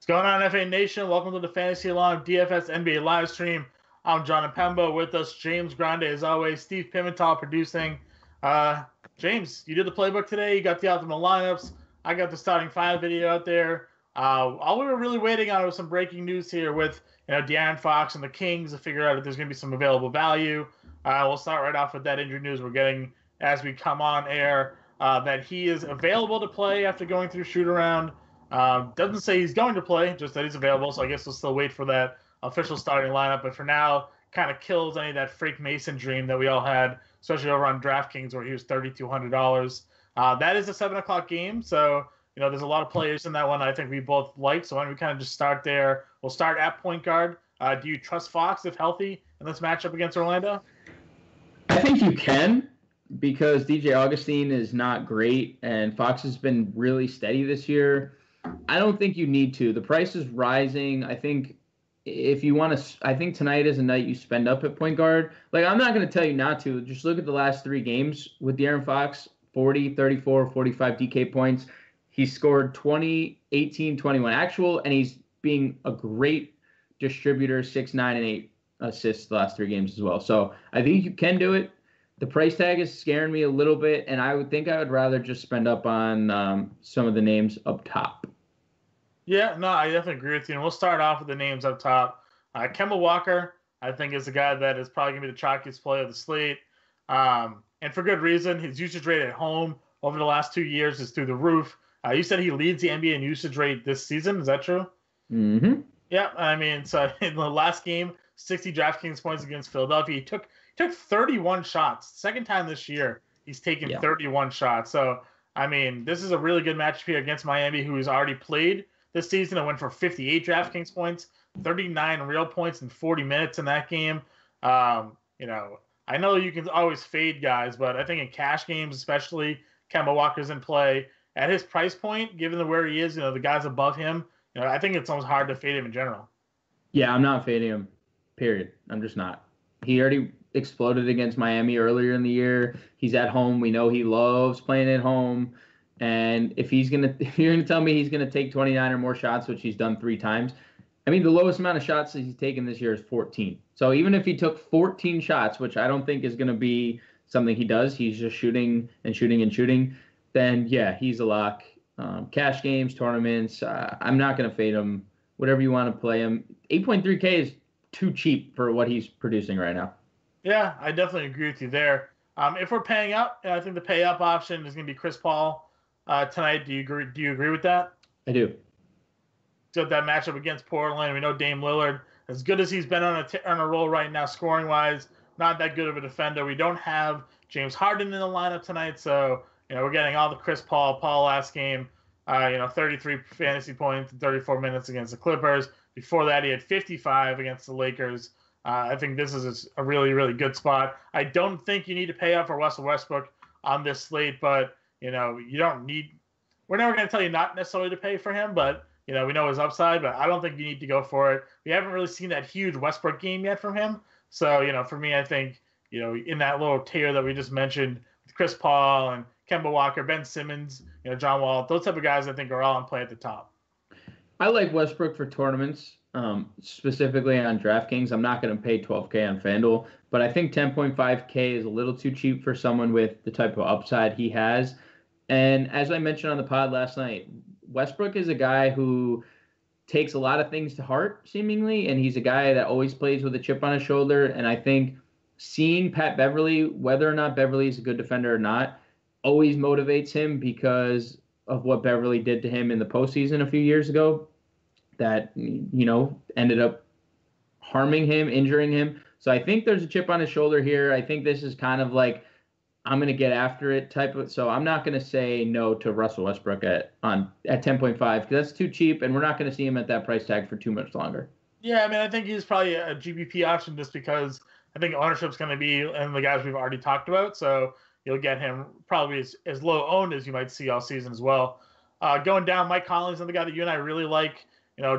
What's going on, FA Nation? Welcome to the Fantasy Alarm DFS NBA live stream. I'm John Pembo. With us, James Grande, as always. Steve Pimentel producing. James, you did the playbook today. You got the optimal lineups. I got the starting five video out there. All we were really waiting on was some breaking news here with De'Aaron Fox and the Kings to figure out if there's going to be some available value. We'll start right off with that injury news we're getting as we come on air. That he is available to play after going through shoot around. Doesn't say he's going to play, just that he's available. So I guess we'll still wait for that official starting lineup. But for now, kind of kills any of that Freak Mason dream that we all had, especially over on DraftKings where he was $3,200. That is a 7 o'clock game. So, there's a lot of players in that one I think we both like. So why don't we kind of just start there? We'll start at point guard. Do you trust Fox if healthy in this matchup against Orlando? I think you can, because DJ Augustine is not great and Fox has been really steady this year. I don't think you need to. The price is rising. I think if you want to, I think tonight is a night you spend up at point guard. Like, I'm not going to tell you not to. Just look at the last three games with De'Aaron Fox, 40, 34, 45 DK points. He scored 20, 18, 21 actual, and he's being a great distributor, 6, 9, and 8 assists the last three games as well. So I think you can do it. The price tag is scaring me a little bit, and I would rather just spend up on some of the names up top. Yeah, no, I definitely agree with you. And we'll start off with the names up top. Kemba Walker, I think, is the guy that is probably going to be the chalkiest player of the slate. And for good reason. His usage rate at home over the last 2 years is through the roof. You said he leads the NBA in usage rate this season. Is that true? Mm-hmm. Yeah, I mean, so in the last game, 60 DraftKings points against Philadelphia. He took 31 shots. Second time this year he's taken 31 shots. So, I mean, this is a really good matchup here against Miami, who has already played this season and went for 58 DraftKings points, 39 real points in 40 minutes in that game. I know you can always fade guys, but I think in cash games especially, Kemba Walker's in play. At his price point, given where he is, the guys above him, I think it's almost hard to fade him in general. Yeah, I'm not fading him, period. I'm just not. He already exploded against Miami earlier in the year. He's at home. We know he loves playing at home. And if you're gonna tell me he's gonna take 29 or more shots, which he's done 3 times, I mean, the lowest amount of shots that he's taken this year is 14. So even if he took 14 shots, which I don't think is gonna be something he does, he's just shooting and shooting and shooting, then yeah, he's a lock. Cash games, tournaments, I'm not gonna fade him. Whatever you want to play him. 8.3K is too cheap for what he's producing right now. Yeah, I definitely agree with you there. If we're paying up, I think the pay up option is going to be Chris Paul tonight. Do you agree with that? I do. So that matchup against Portland, we know Dame Lillard, as good as he's been on a roll right now, scoring wise, not that good of a defender. We don't have James Harden in the lineup tonight, so we're getting all the Chris Paul last game. 33 fantasy points in 34 minutes against the Clippers. Before that, he had 55 against the Lakers. I think this is a really, really good spot. I don't think you need to pay up for Russell Westbrook on this slate, but, you don't need – we're never going to tell you not necessarily to pay for him, but, we know his upside, but I don't think you need to go for it. We haven't really seen that huge Westbrook game yet from him. So, for me, I think, in that little tier that we just mentioned with Chris Paul and Kemba Walker, Ben Simmons, John Wall, those type of guys I think are all in play at the top. I like Westbrook for tournaments, specifically on DraftKings. I'm not going to pay $12K on FanDuel, but I think 10.5K is a little too cheap for someone with the type of upside he has. And as I mentioned on the pod last night, Westbrook is a guy who takes a lot of things to heart, seemingly, and he's a guy that always plays with a chip on his shoulder. And I think seeing Pat Beverly, whether or not Beverly is a good defender or not, always motivates him because of what Beverly did to him in the postseason a few years ago that, ended up harming him, injuring him. So I think there's a chip on his shoulder here. I think this is kind of like, I'm going to get after it type of, so I'm not going to say no to Russell Westbrook at 10.5 because that's too cheap and we're not going to see him at that price tag for too much longer. Yeah, I mean, I think he's probably a GBP option just because I think ownership's going to be in the guys we've already talked about. So you'll get him probably as low owned as you might see all season as well. Going down, Mike Conley's another guy that you and I really like.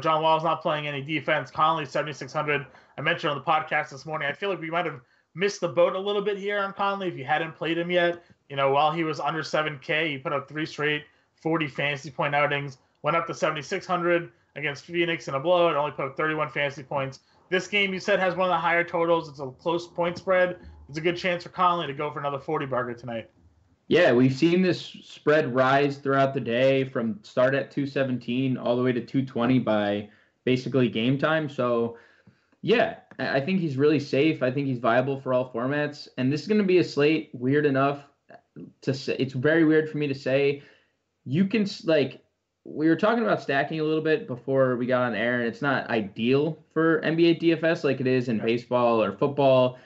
John Wall's not playing any defense. Conley's 7,600. I mentioned on the podcast this morning, I feel like we might have missed the boat a little bit here on Conley if you hadn't played him yet. While he was under 7K, he put up 3 straight 40 fantasy point outings, went up to 7,600. against Phoenix in a blowout. Only put up 31 fantasy points. This game, you said, has one of the higher totals. It's a close point spread. It's a good chance for Conley to go for another 40 burger tonight. Yeah, we've seen this spread rise throughout the day from start at 217 all the way to 220 by basically game time. So, yeah, I think he's really safe. I think he's viable for all formats. And this is going to be a slate weird enough to say. It's very weird for me to say. You can, like, we were talking about stacking a little bit before we got on air, and it's not ideal for NBA DFS like it is in baseball or football.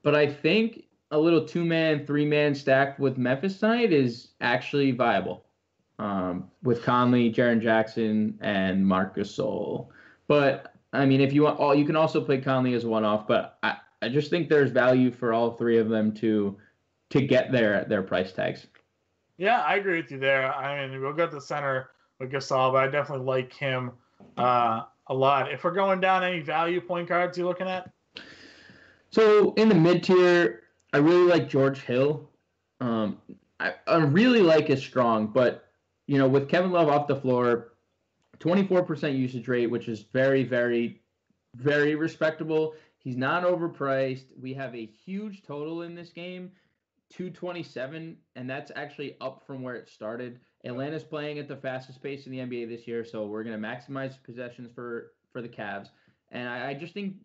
But I think a little 2-man, 3-man stack with Memphis tonight is actually viable. With Conley, Jaren Jackson, and Marcus Gasol. But I mean, if you want, you can also play Conley as a one-off. But I just think there's value for all three of them to get their price tags. Yeah, I agree with you there. I mean, we'll go to the center with Gasol, but I definitely like him a lot. If we're going down any value point guards, you looking at? So in the mid tier, I really like George Hill. I really like his strong, but with Kevin Love off the floor, 24% usage rate, which is very, very, very respectable. He's not overpriced. We have a huge total in this game, 227, and that's actually up from where it started. Atlanta's playing at the fastest pace in the NBA this year, so we're going to maximize possessions for the Cavs. And I just think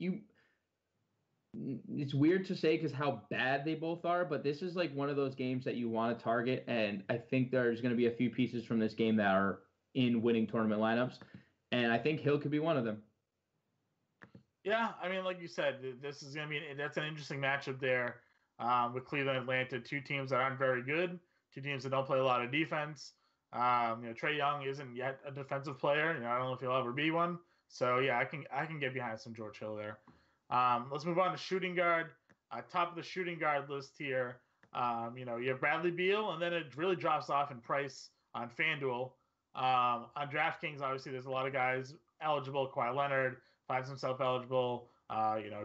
it's weird to say because how bad they both are, but this is like one of those games that you want to target, and I think there's going to be a few pieces from this game that are in winning tournament lineups, and I think Hill could be one of them. Yeah, I mean, like you said, this is going to be that's an interesting matchup there with Cleveland, Atlanta, two teams that aren't very good, two teams that don't play a lot of defense. Trae Young isn't yet a defensive player. I don't know if he'll ever be one. So yeah, I can get behind some George Hill there. Let's move on to shooting guard. Top of the shooting guard list here. You have Bradley Beal, and then it really drops off in price on FanDuel. On DraftKings, obviously, there's a lot of guys eligible. Kawhi Leonard finds himself eligible.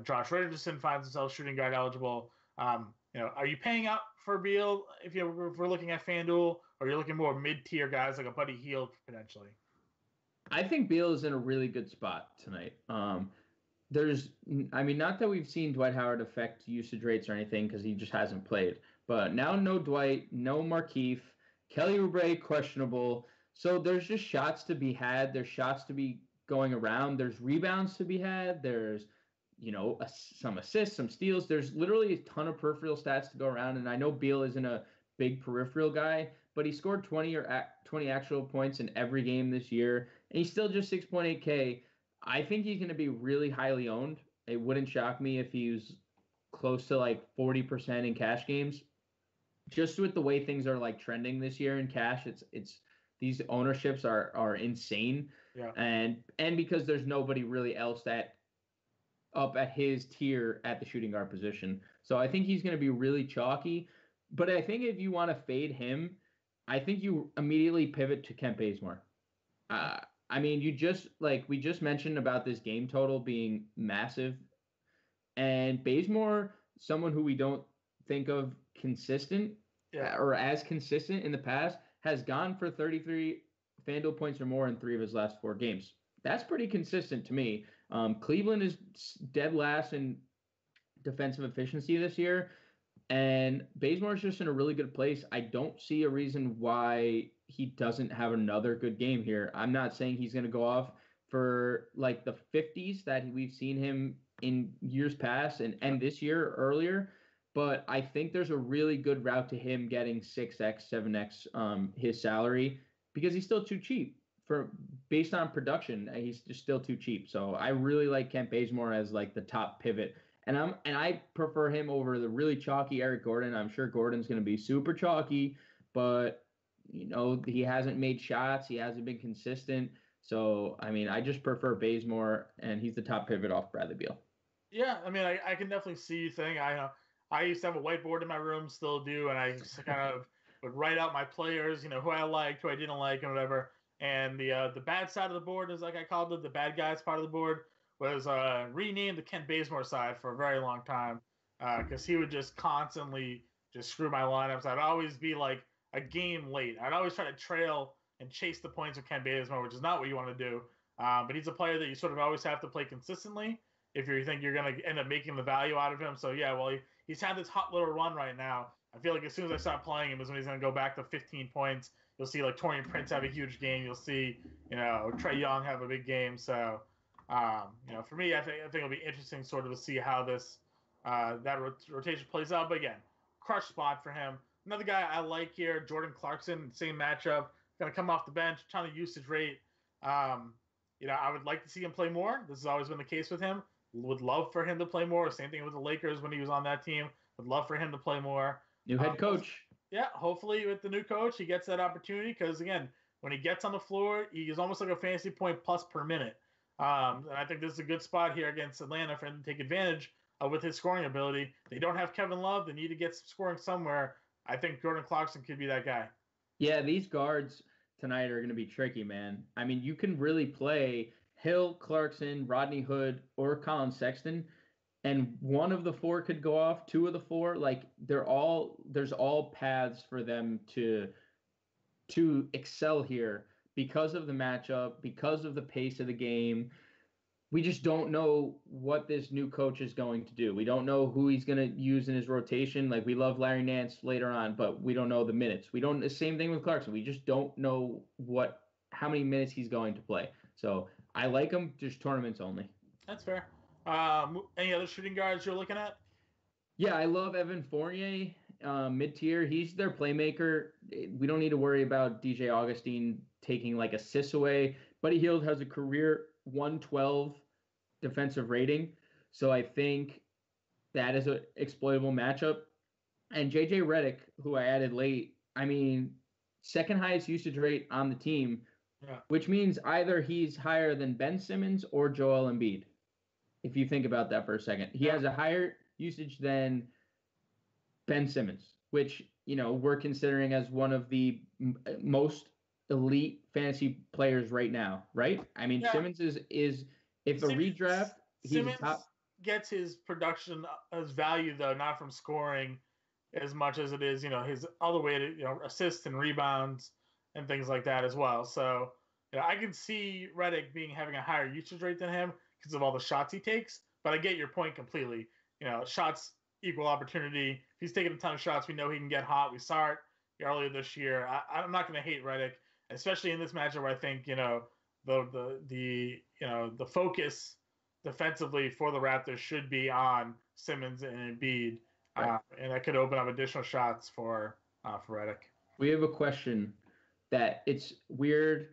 Josh Richardson finds himself shooting guard eligible. Are you paying up for Beal if we're looking at FanDuel, or you're looking more mid-tier guys like a Buddy Hield potentially? I think Beal is in a really good spot tonight. Not that we've seen Dwight Howard affect usage rates or anything because he just hasn't played. But now no Dwight, no Markieff, Kelly Oubre questionable. So there's just shots to be had. There's shots to be going around. There's rebounds to be had. There's, some assists, some steals. There's literally a ton of peripheral stats to go around. And I know Beal isn't a big peripheral guy, but he scored 20 actual points in every game this year. And he's still just 6.8K. I think he's going to be really highly owned. It wouldn't shock me if he was close to like 40% in cash games. Just with the way things are like trending this year in cash, it's these ownerships are insane. Yeah. And because there's nobody really else that up at his tier at the shooting guard position. So I think he's going to be really chalky. But I think if you want to fade him, I think you immediately pivot to Kent Bazemore. We just mentioned about this game total being massive. And Bazemore, someone who we don't think of consistent or as consistent in the past, has gone for 33 FanDuel points or more in 3 of his last 4 games. That's pretty consistent to me. Cleveland is dead last in defensive efficiency this year. And Bazemore is just in a really good place. I don't see a reason why he doesn't have another good game here. I'm not saying he's going to go off for like the 50s that we've seen him in years past and this year earlier, but I think there's a really good route to him getting 6x, 7x his salary because he's still too cheap based on production. He's just still too cheap. So I really like Kent Bazemore as like the top pivot. And I prefer him over the really chalky Eric Gordon. I'm sure Gordon's going to be super chalky, but he hasn't made shots. He hasn't been consistent. So I just prefer Bazemore, and he's the top pivot off Bradley Beal. Yeah, I can definitely see you saying I used to have a whiteboard in my room, still do, and I just kind of would write out my players, who I liked, who I didn't like, and whatever. And the bad side of the board is like I called it, the bad guys part of the board was renamed the Kent Bazemore side for a very long time because he would just constantly just screw my lineups. I'd always be like a game late. I'd always try to trail and chase the points with Kent Bazemore, which is not what you want to do. But he's a player that you sort of always have to play consistently if you think you're going to end up making the value out of him. So yeah, well, he's had this hot little run right now. I feel like as soon as I stop playing him is when he's going to go back to 15 points. You'll see like Torian Prince have a huge game. You'll see, Trae Young have a big game. So, for me, I think it'll be interesting sort of to see how this that rotation plays out. But again, crush spot for him. Another guy I like here, Jordan Clarkson, same matchup, going to come off the bench, ton of usage rate. I would like to see him play more. This has always been the case with him. Would love for him to play more. Same thing with the Lakers when he was on that team. Would love for him to play more. New head coach. Yeah, hopefully with the new coach, he gets that opportunity because, again, when he gets on the floor, he's almost like a fantasy point plus per minute. And I think this is a good spot here against Atlanta for him to take advantage with his scoring ability. They don't have Kevin Love. They need to get some scoring somewhere. I think Jordan Clarkson could be that guy. Yeah, these guards tonight are going to be tricky, man. I mean, you can really play Hill, Clarkson, Rodney Hood, or Colin Sexton, and one of the four could go off. Two of the four, like there's all paths for them to excel here because of the matchup, because of the pace of the game. We just don't know what this new coach is going to do. We don't know who he's going to use in his rotation. Like, we love Larry Nance later on, but we don't know the minutes. The same thing with Clarkson. We just don't know how many minutes he's going to play. So I like him, just tournaments only. That's fair. Any other shooting guards you're looking at? Yeah, I love Evan Fournier, mid-tier. He's their playmaker. We don't need to worry about DJ Augustine taking like assists away. Buddy Hield has a career 112 defensive rating. So I think that is an exploitable matchup. And JJ Redick, who I added late, I mean, second highest usage rate on the team, which means either he's higher than Ben Simmons or Joel Embiid. If you think about that for a second, he has a higher usage than Ben Simmons, which, we're considering as one of the most elite fantasy players right now, right? I mean, Simmons is if a redraft, Simmons gets his production, his value though, not from scoring as much as it is, his other way to, assists and rebounds and things like that as well. So, I can see Redick having a higher usage rate than him because of all the shots he takes. But I get your point completely. Shots equal opportunity. If he's taking a ton of shots, we know he can get hot. We saw it earlier this year. I'm not going to hate Redick, especially in this matchup where I think the focus defensively for the Raptors should be on Simmons and Embiid, and that could open up additional shots for Redick. We have a question that it's weird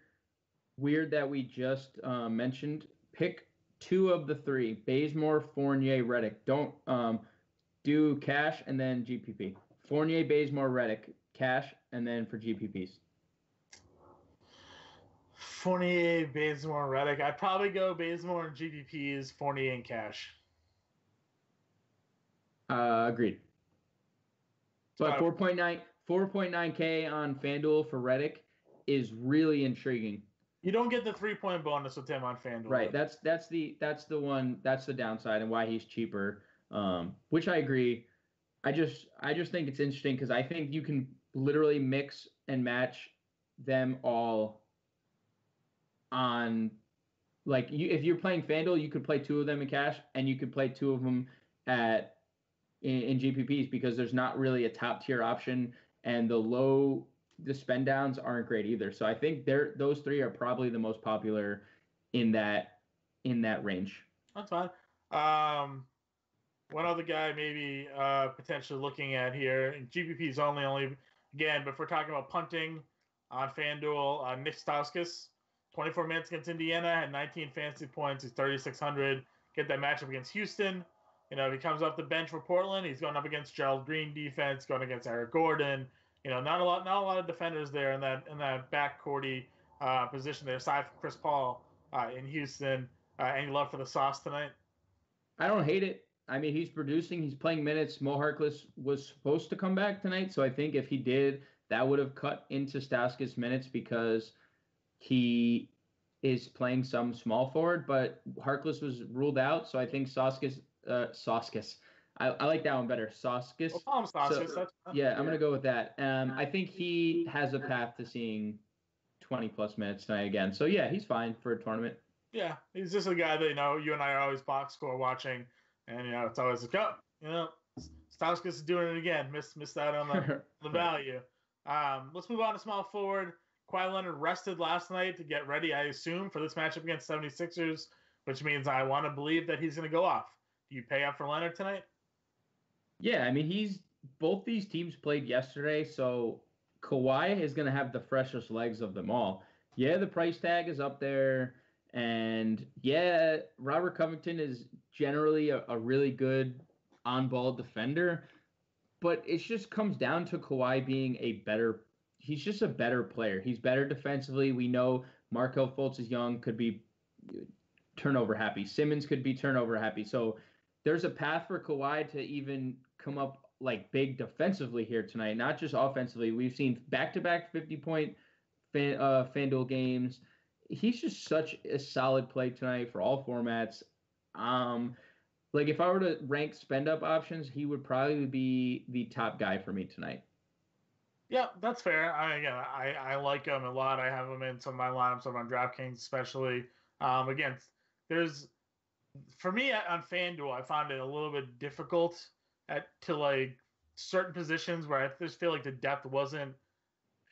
that we just mentioned. Pick two of the three: Bazemore, Fournier, Redick. Don't do cash and then GPP. Fournier, Bazemore, Redick, cash, and then for GPPs. Fournier, Bazemore, Redick. I'd probably go Bazemore and GPPs, Fournier and cash. Agreed. But 4.9K on FanDuel for Redick is really intriguing. You don't get the 3-point bonus with him on FanDuel. Right. That's the one. That's the downside and why he's cheaper. Which I agree. I just think it's interesting because I think you can literally mix and match them all on, like, if you're playing FanDuel, you could play two of them in cash and you could play two of them in GPPs because there's not really a top tier option and the spend downs aren't great either. So I think those three are probably the most popular in that range. That's fine. One other guy maybe potentially looking at here, and GPPs only again, but if we're talking about punting on FanDuel, Nick Stauskas, 24 minutes against Indiana, had 19 fantasy points. He's 3,600. Get that matchup against Houston. If he comes off the bench for Portland, he's going up against Gerald Green defense, going against Eric Gordon. Not a lot of defenders there in that backcourty position there, aside from Chris Paul in Houston. Any love for the sauce tonight? I don't hate it. I mean, he's producing. He's playing minutes. Mo Harkless was supposed to come back tonight, so I think if he did, that would have cut into Stauskas' minutes because he is playing some small forward, but Harkless was ruled out, so I think Stauskas. I like that one better. Stauskas. Well, call him Stauskas. So, yeah, I'm going to go with that. I think he has a path to seeing 20-plus minutes tonight again. So, yeah, he's fine for a tournament. Yeah, he's just a guy that you and I are always box score watching, and it's always like, oh, Stauskas is doing it again. Missed out on the Right. value. Let's move on to small forward. Kawhi Leonard rested last night to get ready, I assume, for this matchup against 76ers, which means I want to believe that he's going to go off. Do you pay up for Leonard tonight? Yeah, I mean he's both these teams played yesterday, so Kawhi is going to have the freshest legs of them all. Yeah, the price tag is up there, and yeah, Robert Covington is generally a really good on-ball defender, but it just comes down to Kawhi being a better. He's just a better player. He's better defensively. We know Markel Fultz is young, could be turnover happy. Simmons could be turnover happy. So there's a path for Kawhi to even come up like big defensively here tonight, not just offensively. We've seen back-to-back 50-point FanDuel games. He's just such a solid play tonight for all formats. Like if I were to rank spend up options, he would probably be the top guy for me tonight. Yeah, that's fair. I like him a lot. I have him in some of my lineups, some on DraftKings especially. Again, there's for me on FanDuel, I found it a little bit difficult to like certain positions where I just feel like the depth wasn't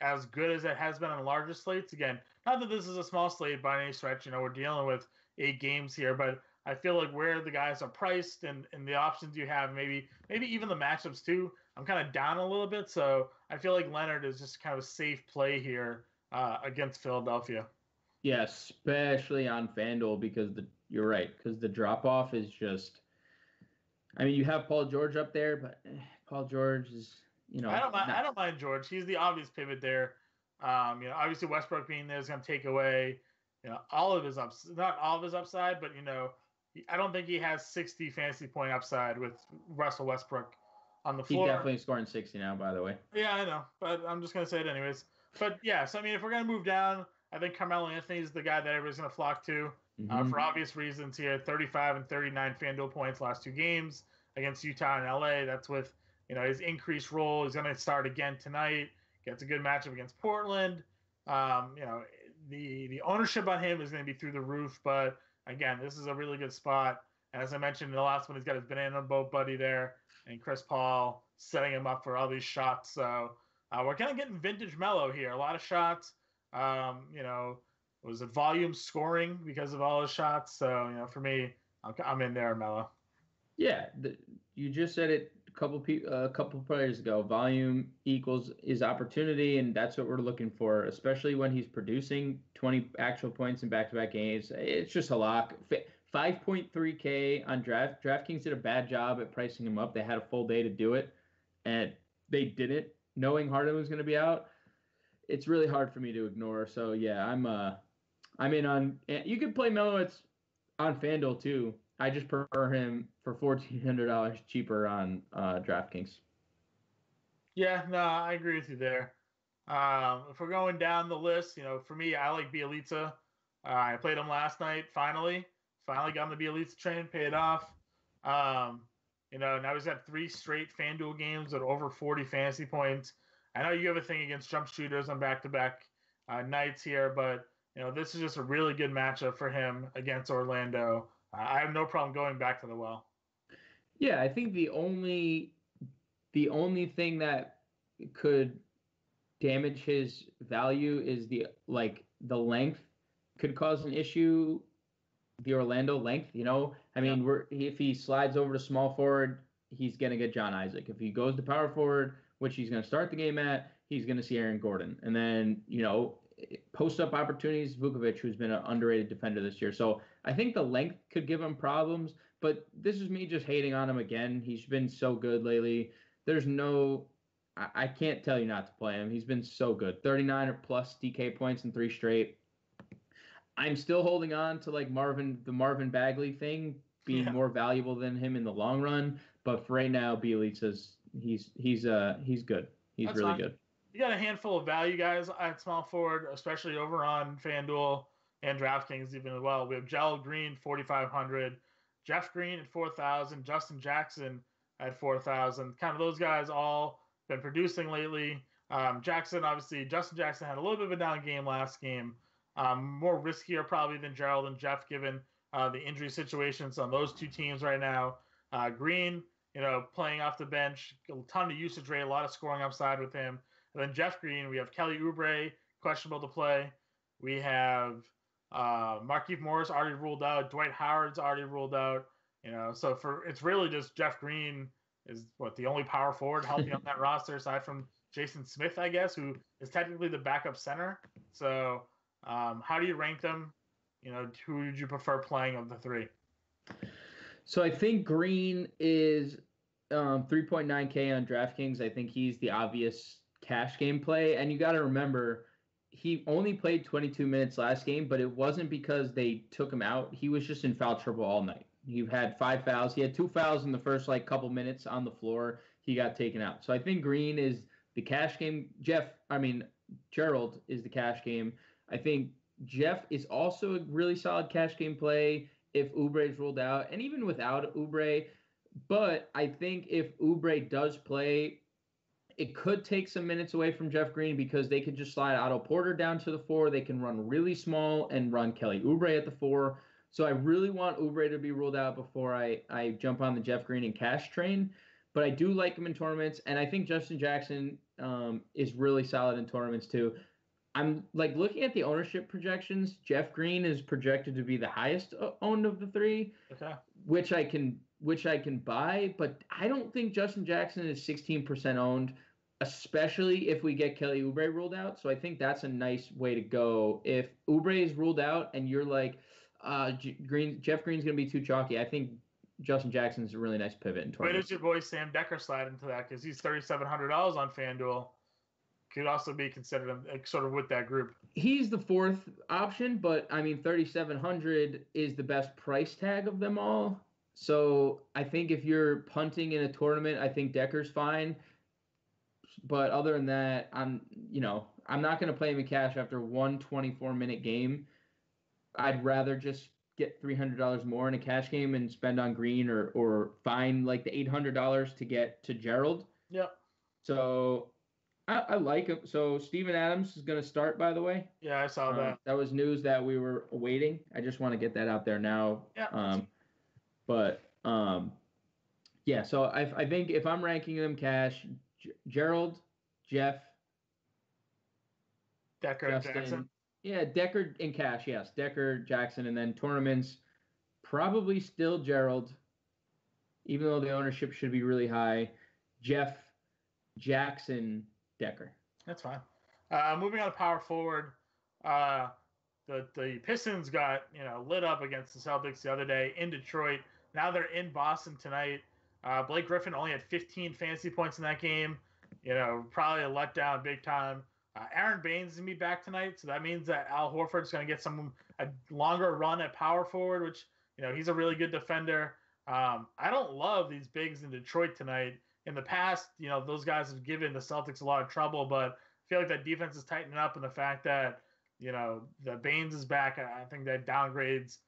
as good as it has been on larger slates. Again, not that this is a small slate by any stretch. We're dealing with 8 games here, but I feel like where the guys are priced and the options you have, maybe even the matchups too. I'm kind of down a little bit, so I feel like Leonard is just kind of a safe play here against Philadelphia. Yeah, especially on FanDuel because you're right, because the drop off is just I mean, you have Paul George up there, but Paul George is, I not don't mind George. He's the obvious pivot there. Obviously Westbrook being there is going to take away, all of his not all of his upside, but I don't think he has 60 fantasy point upside with Russell Westbrook on the he's floor. definitely scoring 60 now, by the way. Yeah, I know, but I'm just going to say it anyways. But yeah, so I mean, if we're going to move down, I think Carmelo Anthony is the guy that everybody's going to flock to for Hmm. obvious reasons here. 35 and 39 FanDuel points last 2 games against Utah and LA. That's with his increased role. He's going to start again tonight. Gets a good matchup against Portland. Um, you know, the ownership on him is going to be through the roof. But again, this is a really good spot. And as I mentioned in the last one, he's got his banana boat buddy there, and Chris Paul setting him up for all these shots. So we're kind of getting vintage Mellow here. A lot of shots. Was it volume scoring because of all his shots? So for me, I'm in there, Mellow. Yeah, you just said it a couple players ago. Volume equals is opportunity, and that's what we're looking for, especially when he's producing 20 actual points in back-to-back games. It's just a lock. 5.3K on DraftKings did a bad job at pricing him up. They had a full day to do it, and they didn't, knowing Harden was going to be out. It's really hard for me to ignore. So yeah, I'm in on. You could play Melo. It's on FanDuel too. I just prefer him for $1,400 cheaper on DraftKings. Yeah, no, I agree with you there. If we're going down the list, for me, I like Bielitsa. I played him last night. Finally got on the Bielitsa train, paid off. Now he's got 3 straight FanDuel games at over 40 fantasy points. I know you have a thing against jump shooters on back-to-back nights here, but this is just a really good matchup for him against Orlando. I have no problem going back to the well. Yeah, I think the only thing that could damage his value is the length could cause an issue. The Orlando length, I Yeah, mean, if he slides over to small forward, he's gonna get John Isaac. If he goes to power forward, which he's gonna start the game at, he's gonna see Aaron Gordon, and then post up opportunities, Vukovic, who's been an underrated defender this year. So I think the length could give him problems, but this is me just hating on him again. He's been so good lately. There's no, I can't tell you not to play him. He's been so good. 39 or plus DK points in 3 straight. I'm still holding on to the Marvin Bagley thing being yeah, more valuable than him in the long run. But for right now, Bielitsa's he's good. He's that's really fine. good. You got a handful of value guys at small forward, especially over on FanDuel and DraftKings even as well. We have Gerald Green, 4,500, Jeff Green at 4,000, Justin Jackson at 4,000. Kind of those guys all been producing lately. Justin Jackson had a little bit of a down game last game. More riskier probably than Gerald and Jeff, given the injury situations on those two teams right now. Green, playing off the bench, a ton of usage rate, a lot of scoring upside with him. And then Jeff Green, we have Kelly Oubre, questionable to play. We have Markieff Morris already ruled out. Dwight Howard's already ruled out. So it's really just Jeff Green is the only power forward healthy on that roster aside from Jason Smith, I guess, who is technically the backup center. So how do you rank them? Who would you prefer playing of the three? So I think Green is 3.9K on DraftKings. I think he's the obvious cash game play. And you got to remember, he only played 22 minutes last game, but it wasn't because they took him out. He was just in foul trouble all night. He had 5 fouls. He had 2 fouls in the first couple minutes on the floor. He got taken out. So I think Green is the cash game. Gerald is the cash game. I think Jeff is also a really solid cash game play if Oubre is ruled out, and even without Oubre. But I think if Oubre does play, it could take some minutes away from Jeff Green because they could just slide Otto Porter down to the 4. They can run really small and run Kelly Oubre at the 4. So I really want Oubre to be ruled out before I jump on the Jeff Green and cash train. But I do like him in tournaments, and I think Justin Jackson is really solid in tournaments too. I'm looking at the ownership projections. Jeff Green is projected to be the highest owned of the 3, okay, which I can buy, but I don't think Justin Jackson is 16% owned, especially if we get Kelly Oubre ruled out. So I think that's a nice way to go. If Oubre is ruled out and you're like, Jeff Green's going to be too chalky, I think Justin Jackson's a really nice pivot in tournaments. Where does your boy Sam Decker slide into that? Because he's $3,700 on FanDuel. Could also be considered sort of with that group. He's the 4th option, but 3,700 is the best price tag of them all. So I think if you're punting in a tournament, I think Decker's fine. But other than that, I'm not going to play him in cash after one 24-minute game. I'd rather just get $300 more in a cash game and spend on Green or find the $800 to get to Gerald. Yep. So I like him. So Steven Adams is going to start, by the way. Yeah, I saw that. That was news that we were awaiting. I just want to get that out there now. Yeah. Yeah. So I think if I'm ranking them cash, Gerald, Jeff, Decker, Justin, Jackson. Yeah, Decker in cash. Yes, Decker, Jackson, and then tournaments, probably still Gerald, even though the ownership should be really high. Jeff, Jackson, Decker. That's fine. Moving on to power forward, the Pistons got lit up against the Celtics the other day in Detroit. Now they're in Boston tonight. Blake Griffin only had 15 fantasy points in that game. Probably a letdown big time. Aaron Baines is going to be back tonight, so that means that Al Horford's going to get a longer run at power forward, which, he's a really good defender. I don't love these bigs in Detroit tonight. In the past, those guys have given the Celtics a lot of trouble, but I feel like that defense is tightening up, and the fact that, that Baines is back, I think that downgrades,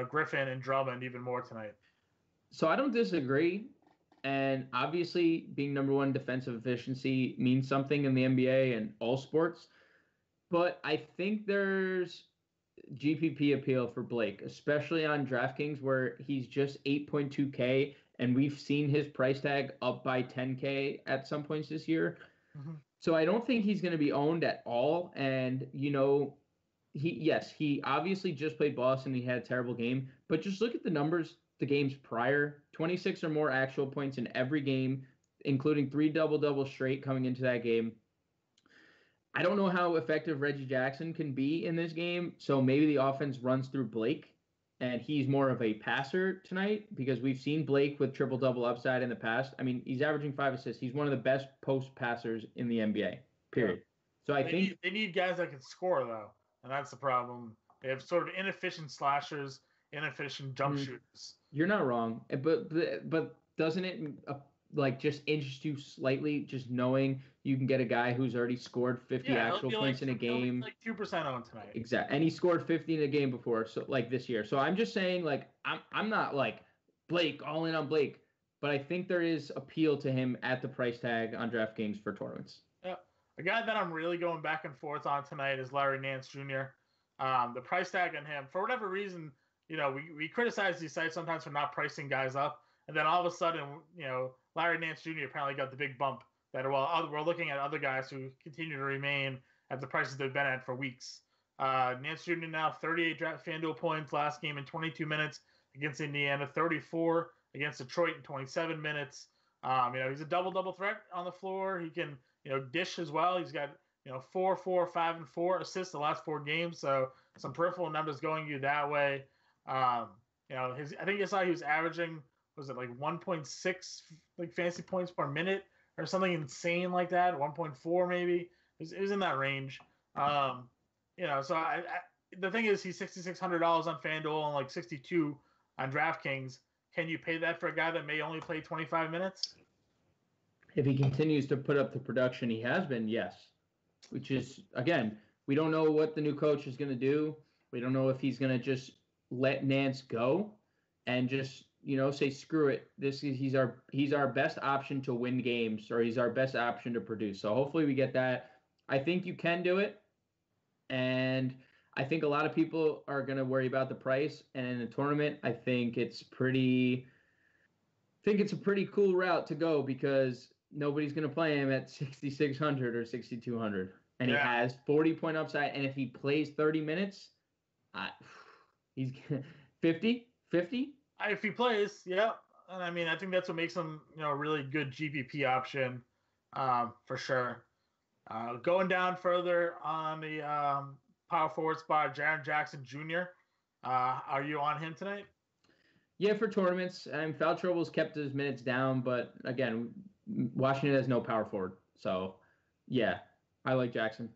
Griffin and Drummond even more tonight. So I don't disagree. And obviously, being number 1 defensive efficiency means something in the NBA and all sports. But I think there's GPP appeal for Blake, especially on DraftKings, where he's just 8.2K, and we've seen his price tag up by 10K at some points this year. Mm-hmm. So I don't think he's going to be owned at all. And, he obviously just played Boston. He had a terrible game. But just look at the numbers. The games prior, 26 or more actual points in every game, including 3 double-doubles straight coming into that game. I don't know how effective Reggie Jackson can be in this game, so maybe the offense runs through Blake, and he's more of a passer tonight because we've seen Blake with triple-double upside in the past. He's averaging 5 assists. He's one of the best post passers in the NBA, period. Yeah. So I think they need guys that can score, though, and that's the problem. They have sort of inefficient slashers, inefficient jump shooters. You're not wrong, but doesn't it just interest you slightly just knowing you can get a guy who's already scored 50 actual points in a game? Like 2% on tonight. Exactly, and he scored 50 in a game before, so this year. So I'm just saying, I'm not Blake all in on Blake, but I think there is appeal to him at the price tag on DraftKings for tournaments. Yeah, a guy that I'm really going back and forth on tonight is Larry Nance Jr. The price tag on him, for whatever reason, we criticize these sites sometimes for not pricing guys up, and then all of a sudden, Larry Nance Jr. apparently got the big bump that we're looking at other guys who continue to remain at the prices they've been at for weeks. Nance Jr. now 38 draft FanDuel points last game in 22 minutes against Indiana, 34 against Detroit in 27 minutes. He's a double threat on the floor. He can, dish as well. He's got, 4, 4, 5, and 4 assists the last 4 games. So some peripheral numbers going you that way. I think I saw he was averaging, was it like 1.6 like fantasy points per minute or something insane like that? 1.4 maybe. It was in that range. So the thing is, he's $6,600 on FanDuel and like 62 on DraftKings. Can you pay that for a guy that may only play 25 minutes? If he continues to put up the production he has been, yes. Which is, again, we don't know what the new coach is going to do. We don't know if he's going to just let Nance go and just, say, screw it. He's our best option to win games, or he's our best option to produce. So hopefully we get that. I think you can do it. And I think a lot of people are going to worry about the price. And in the tournament, I think it's a pretty cool route to go, because nobody's going to play him at 6,600 or 6,200. And he has 40-point upside. And if he plays 30 minutes, he's 50? If he plays, yeah. And I mean, I think that's what makes him, a really good GPP option, for sure. Going down further on the power forward spot, Jaren Jackson Jr. Are you on him tonight? Yeah, for tournaments. Foul trouble's kept his minutes down, but again, Washington has no power forward. So, yeah, I like Jackson.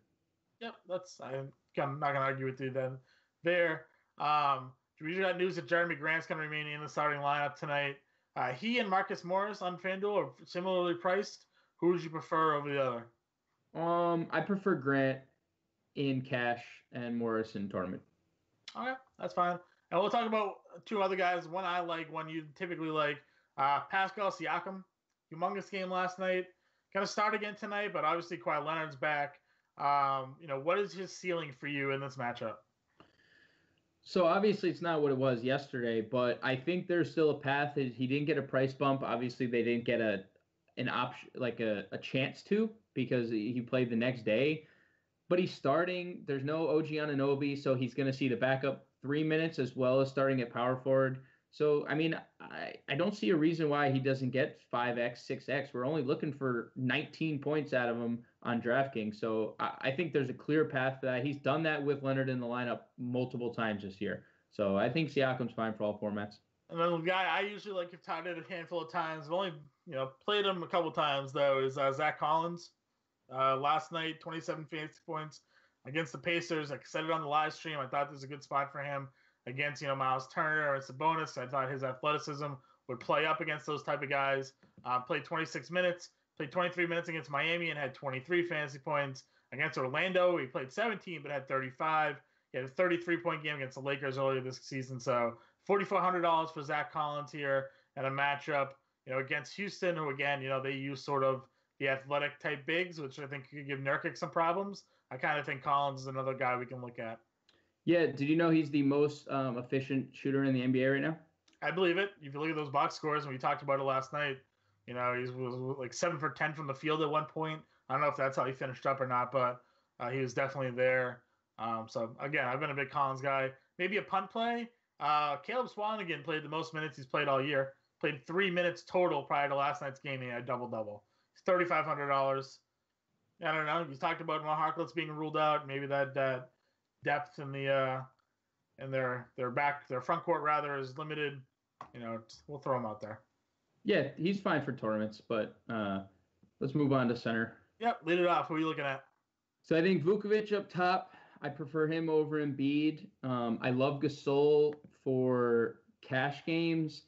Yep, I'm not going to argue with you then. There. We just got news that Jeremy Grant's going to remain in the starting lineup tonight. He and Marcus Morris on FanDuel are similarly priced. Who would you prefer over the other? I prefer Grant in cash and Morris in tournament. Okay, that's fine. And we'll talk about 2 other guys. One I like, one you typically like. Pascal Siakam, humongous game last night. Going to start again tonight, but obviously Kawhi Leonard's back. What is his ceiling for you in this matchup? So obviously it's not what it was yesterday, but I think there's still a path. He didn't get a price bump. Obviously they didn't get an option, like a chance to, because he played the next day. But he's starting. There's no OG Anunoby, so he's going to see the backup 3 minutes as well as starting at power forward. So, I mean, I don't see a reason why he doesn't get 5x, 6x. We're only looking for 19 points out of him on DraftKings. So I think there's a clear path to that. He's done that with Leonard in the lineup multiple times this year. So I think Siakam's fine for all formats. And then the guy I usually like, have tied it a handful of times. I've only played him a couple times, though, is Zach Collins. Last night, 27 fantasy points against the Pacers. I said it on the live stream. I thought this was a good spot for him against, Miles Turner and Sabonis. I thought his athleticism would play up against those type of guys. Played 26 minutes, played 23 minutes against Miami and had 23 fantasy points. Against Orlando, he played 17 but had 35. He had a 33-point game against the Lakers earlier this season. So $4,400 for Zach Collins here and a matchup, against Houston, who, again, they use sort of the athletic type bigs, which I think could give Nurkic some problems. I kind of think Collins is another guy we can look at. Yeah, did you know he's the most efficient shooter in the NBA right now? I believe it. If you look at those box scores, and we talked about it last night, he was like 7 for 10 from the field at one point. I don't know if that's how he finished up or not, but he was definitely there. So, again, I've been a big Collins guy. Maybe a punt play. Caleb Swanigan played the most minutes he's played all year. Played 3 minutes total prior to last night's game. He had a double-double. It's $3,500. I don't know. You talked about Mo Harkless being ruled out. Maybe that depth in the in their front court rather is limited. We'll throw him out there. Yeah, he's fine for tournaments, but let's move on to center. Yep, lead it off. Who are you looking at? So I think Vukovic up top. I prefer him over Embiid. I love Gasol for cash games.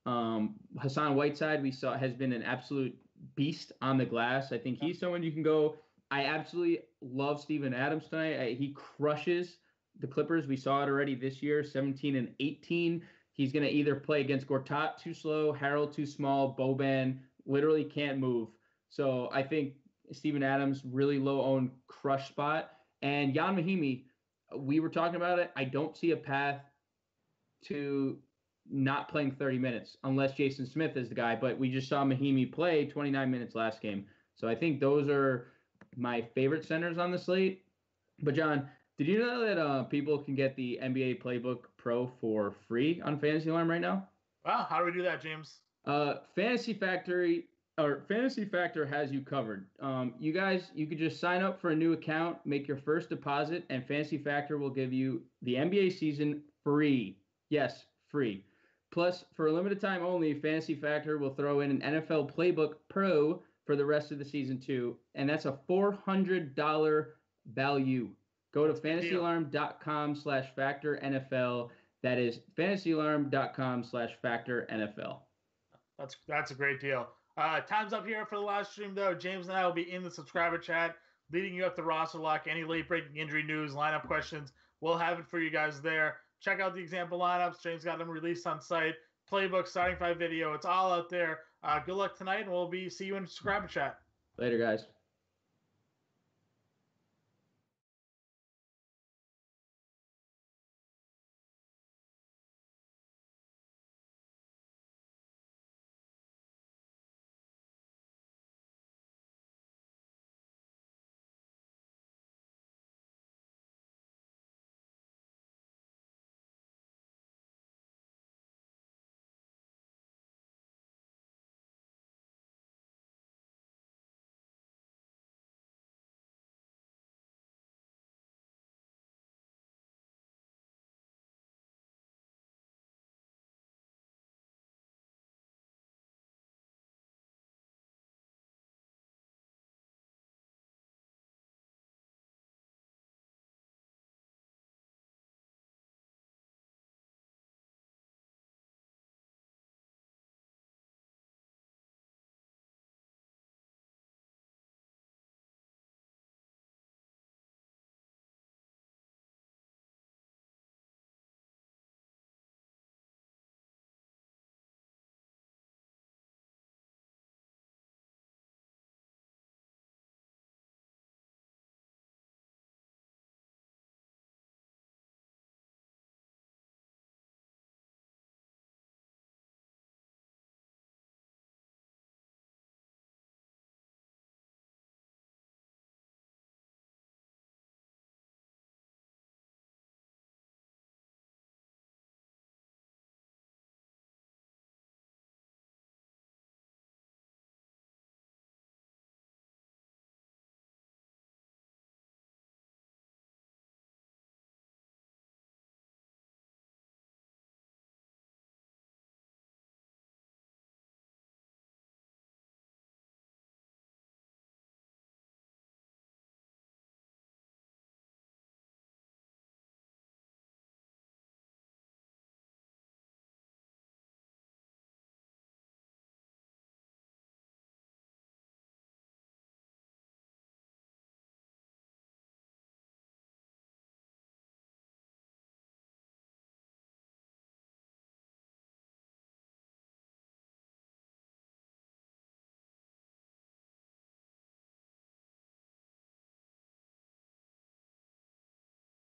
Hassan Whiteside, we saw, has been an absolute beast on the glass. I think he's someone you can go. I absolutely love Steven Adams tonight. He crushes the Clippers. We saw it already this year, 17 and 18. He's going to either play against Gortat, too slow, Harrell, too small, Boban, literally can't move. So I think Steven Adams, really low-owned crush spot. And Jan Mahimi, we were talking about it. I don't see a path to not playing 30 minutes unless Jason Smith is the guy. But we just saw Mahimi play 29 minutes last game. So I think those are my favorite centers on the slate. But John, did you know that people can get the NBA Playbook Pro for free on Fantasy Alarm right now? Wow, how do we do that, James? Fantasy Factor has you covered. You guys, you could just sign up for a new account, make your first deposit, and Fantasy Factor will give you the NBA season free. Yes, free. Plus, for a limited time only, Fantasy Factor will throw in an NFL Playbook Pro for the rest of the season too, and that's a $400 value. Go to fantasyalarm.com/factor NFL. That is fantasyalarm.com/factor NFL. That's a great deal. Time's up here for the live stream, though. James and I will be in the subscriber chat, leading you up to roster lock, any late breaking injury news, lineup questions. We'll have it for you guys there. Check out the example lineups. James got them released on site. Playbook, starting five video. It's all out there. Good luck tonight, and we'll see you in the subscriber chat. Later, guys.